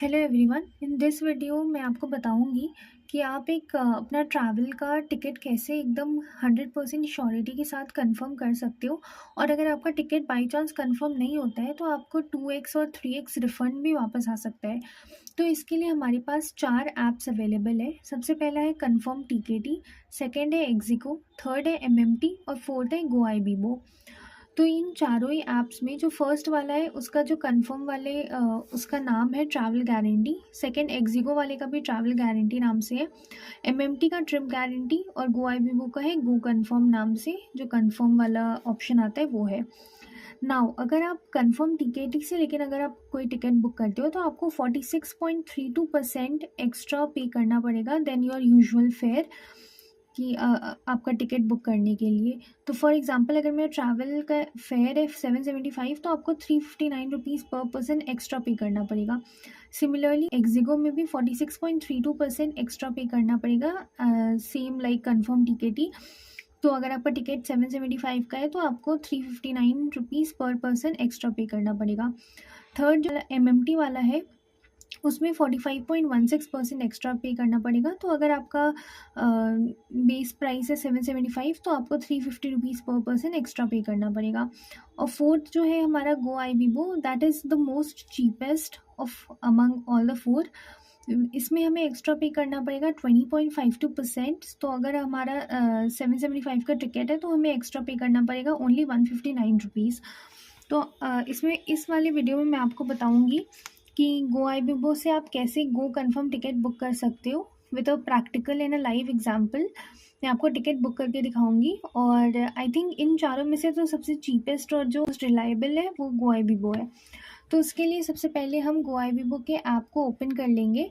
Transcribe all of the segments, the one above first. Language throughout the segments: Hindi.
Hello everyone. In this video मैं आपको बताऊंगी कि आप एक अपना ट्रैवल का टिकट कैसे एकदम 100% श्योरिटी के साथ कंफर्म कर सकते हो। और अगर आपका टिकट बाय चांस कंफर्म नहीं होता है तो आपको 2x और 3x रिफंड भी वापस आ सकता है। तो इसके लिए हमारे पास 4 ऐप्स अवेलेबल है। सबसे पहला है कन्फर्म टिकेटी, सेकेंड है एग्जीको, थर्ड है एमएमटी और फोर्थ है गोआईबीबो। तो इन चारों ही ऐप्स में जो फर्स्ट वाला है उसका जो कंफर्म वाले उसका नाम है ट्रैवल गारंटी, सेकंड एक्जिगो वाले का भी ट्रैवल गारंटी नाम से है, एमएमटी का ट्रिप गारंटी और गोआईबीबो का है गो कंफर्म नाम से जो कंफर्म वाला ऑप्शन आता है वो है। नाउ अगर आप कंफर्म टिकेट से लेकिन अगर आप कोई टिकट बुक करते हो तो आपको 46.32% एक्स्ट्रा पे करना पड़ेगा देन योर यूजुअल फेयर कि आपका टिकट बुक करने के लिए। तो फॉर एग्जांपल अगर मेरा ट्रैवल का फेयर है 775 तो आपको 359 रुपीज़ पर पर्सन एक्स्ट्रा पे करना पड़ेगा। सिमिलरली एक्जिगो में भी 46.32% एक्स्ट्रा पे करना पड़ेगा, सेम लाइक कंफर्म टिकट ही। तो अगर आपका टिकट 775 का है तो आपको 359 रुपीज़ पर पर्सन एक्स्ट्रा पे करना पड़ेगा। थर्ड जो एमएमटी वाला है उसमें 45.16% एक्स्ट्रा पे करना पड़ेगा। तो अगर आपका बेस प्राइस है 775 तो आपको 350 रुपीज़ पर पर्सन एक्स्ट्रा पे करना पड़ेगा। और फोर्थ जो है हमारा Goibibo, that is the most cheapest of among all the four. इसमें हमें एक्स्ट्रा पे करना पड़ेगा 20.52%। तो अगर हमारा 775 का टिकट है तो हमें एक्स्ट्रा पे करना पड़ेगा ओनली 159 रुपीज़। तो इसमें इस वाले वीडियो में मैं आपको बताऊंगी कि गो आईबीबो से आप कैसे गो कंफर्म टिकट बुक कर सकते हो with a practical and a live example. मैं आपको टिकट बुक करके दिखाऊंगी और आई थिंक इन चारों में से तो सबसे चीपेस्ट और जो रिलायबल है वो गो आईबीबो है। तो उसके लिए सबसे पहले हम गो आईबीबो के ऐप को ओपन कर लेंगे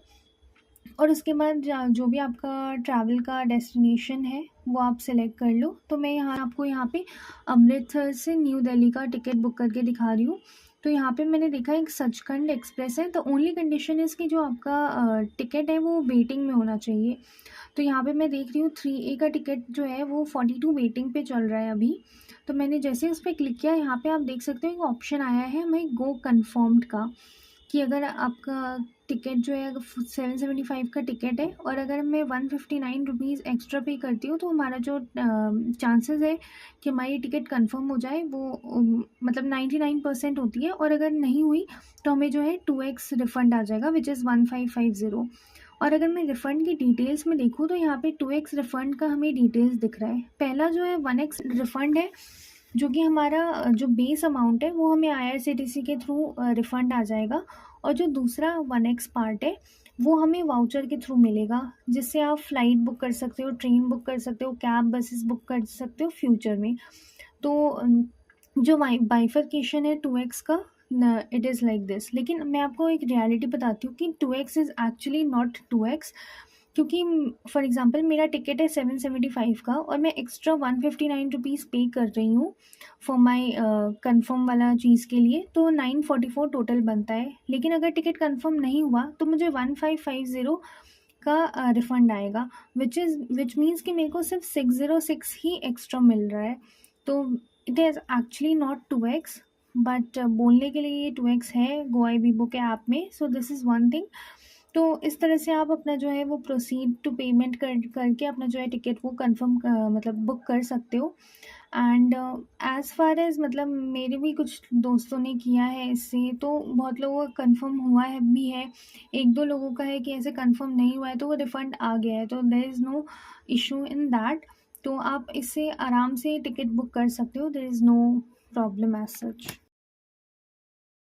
और उसके बाद जो भी आपका ट्रैवल का डेस्टिनेशन है वो आप सेलेक्ट कर लो। तो मैं आपको यहाँ पे अमृतसर से न्यू दिल्ली का टिकट बुक करके दिखा रही हूँ। तो यहाँ पे मैंने देखा एक सचखंड एक्सप्रेस है। तो ओनली कंडीशन इज़ कि जो आपका टिकट है वो वेटिंग में होना चाहिए। तो यहाँ पे मैं देख रही हूँ 3A का टिकट जो है वो 42 वेटिंग पे चल रहा है अभी। तो मैंने जैसे उस पर क्लिक किया, यहाँ पे आप देख सकते हो एक ऑप्शन आया है हमें गो कन्फर्म्ड का, कि अगर आपका टिकट जो है अगर 775 का टिकट है और अगर मैं 159 रुपीज़ एक्स्ट्रा पे करती हूँ तो हमारा जो चांसेस है कि हमारी टिकट कंफर्म हो जाए वो मतलब 99% होती है। और अगर नहीं हुई तो हमें जो है 2x रिफ़ंड आ जाएगा विच इज़ 1550। और अगर मैं रिफ़ंड की डिटेल्स में देखूँ तो यहाँ पे 2x रिफ़ंड का हमें डिटेल्स दिख रहा है। पहला जो है 1x रिफ़ंड है जो कि हमारा जो बेस अमाउंट है वो हमें आईआरसीटीसी के थ्रू रिफ़ंड आ जाएगा। और जो दूसरा 1x पार्ट है वो हमें वाउचर के थ्रू मिलेगा जिससे आप फ़्लाइट बुक कर सकते हो, ट्रेन बुक कर सकते हो, कैब बसेस बुक कर सकते हो फ्यूचर में। तो जो बाइफरकेशन है 2x का, इट इज़ लाइक दिस। लेकिन मैं आपको एक रियलिटी बताती हूँ कि 2x is actually not 2x। क्योंकि फॉर एग्जांपल मेरा टिकट है 775 का और मैं एक्स्ट्रा 159 रुपीज़ पे कर रही हूँ फॉर माई कंफर्म वाला चीज़ के लिए, तो 944 टोटल बनता है। लेकिन अगर टिकट कंफर्म नहीं हुआ तो मुझे 1550 का रिफ़ंड आएगा विच मीन्स कि मेरे को सिर्फ 606 ही एक्स्ट्रा मिल रहा है। तो it is actually not 2x, but बोलने के लिए ये 2x है गो आईबीबो के ऐप में। So this is one thing. तो इस तरह से आप अपना जो है वो प्रोसीड टू पेमेंट करके अपना जो है टिकट वो कंफर्म मतलब बुक कर सकते हो। एंड एज़ फार एज़ मतलब मेरे भी कुछ दोस्तों ने किया है इससे, तो बहुत लोगों का कंफर्म हुआ है भी है। एक दो लोगों का है कि ऐसे कंफर्म नहीं हुआ है तो वो रिफ़ंड आ गया है, तो there is no issue in that. तो आप इससे आराम से टिकट बुक कर सकते हो, there is no problem as such.